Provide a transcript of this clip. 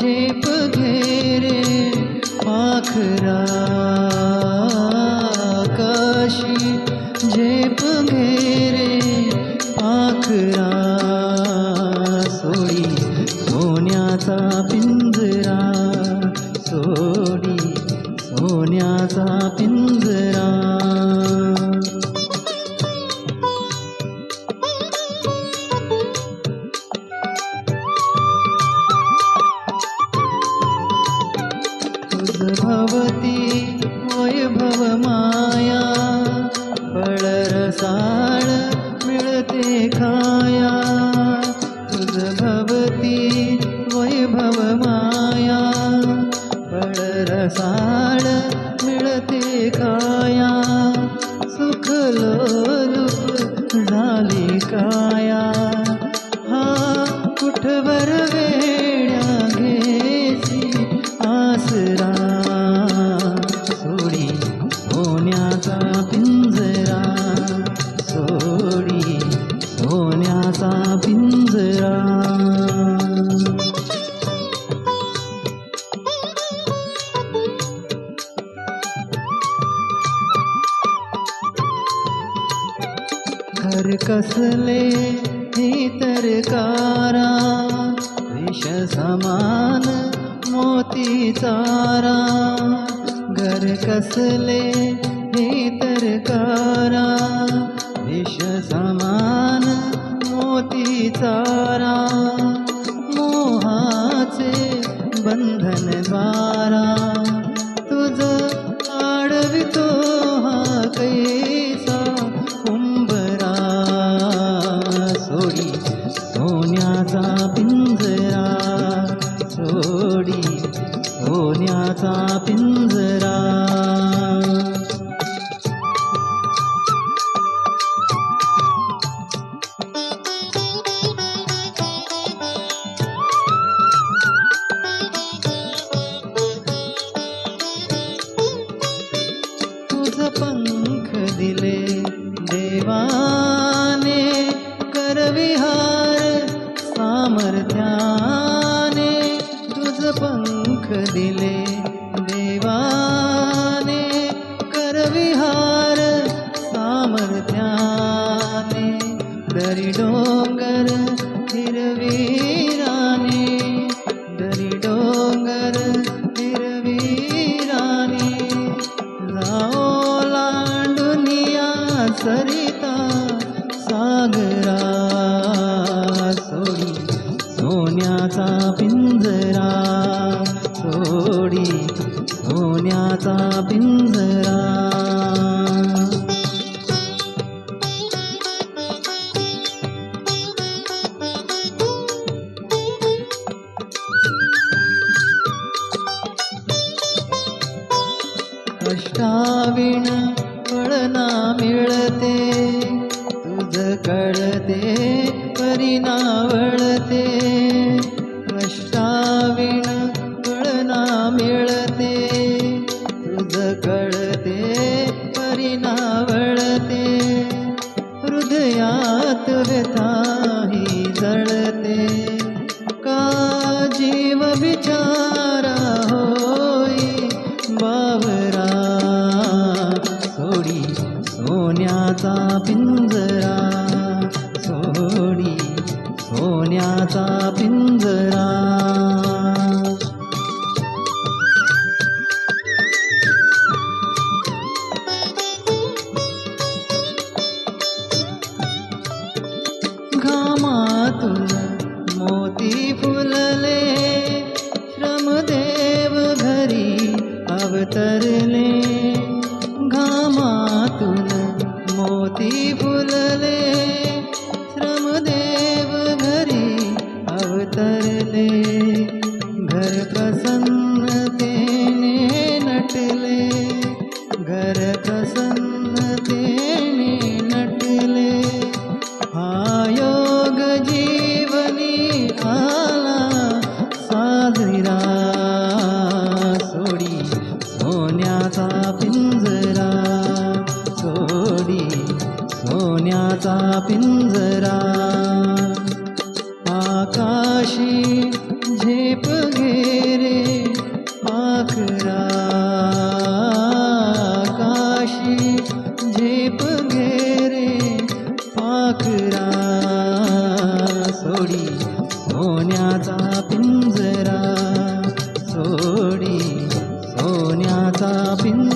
झेप घेरे पाखरा आकाशी झेप घेरे पाखरा सोडी सोन्याचा पिंजरा सोडी सोन्याचा पिंजरा भवती वैभव माया फळ रसाळ मिळते खाया तुझ भवती वैभव माया फळ रसाळ मिळते खाया सुख लोलुप झाली काया हा कुठवर वेड्या घेसी आसरा सोडी सोन्याचा पिंजरा सोडी सोन्याचा पिंजरा घर कसले तरकारा विष समान मोती चारा घर कसले तरकारा विष समान मोती चारा मोहाचे बंधन द्वारा तुझ आडवितो हा कैसा उंबरा सोडी सोन्याचा पिंजरा सोडी सोन्याचा पिंजरा तुझ पंख दिले देवाने करविहार सामर्थ्याने तुझ पंख दिले देवाने करविहार सामर्थ्याने दरी डोंगर हिरवीराने दरी डोंगर हिरवीराने जाओ लांडुनिया सरिता सागरा सोडी सोन्याचा पिंजरा सोडी सोन्याचा पिंजरा कष्टाविण फळ ना मिळते तुझ कळते परिणावळते कष्टाविण फळ ना मिळते तुझ कळते परिणावळते हृदयात व्यथाही जळते का जीव बिचारा होई बावरा सोडी सोन्याचा पिंजरा सोडी सोन्याचा पिंजरा घामातून मोती फुलले श्रमदेव घरी अवतरले घामातून मोती फुलले श्रमदेव घरी अवतरले घर प्रसन्नतेने नटले घर प्रसन्नतेने नटले हा योग जीवनी आला साजरा सोडी सोन्याचा पिंजरा सोडी सोन्याचा पिंजरा आकाशी झे झेप घेरे पाखरा काशी झेप घेरे पाखरा सोडी सोन्याचा पिंजरा सोडी सोन्याचा पिंजरा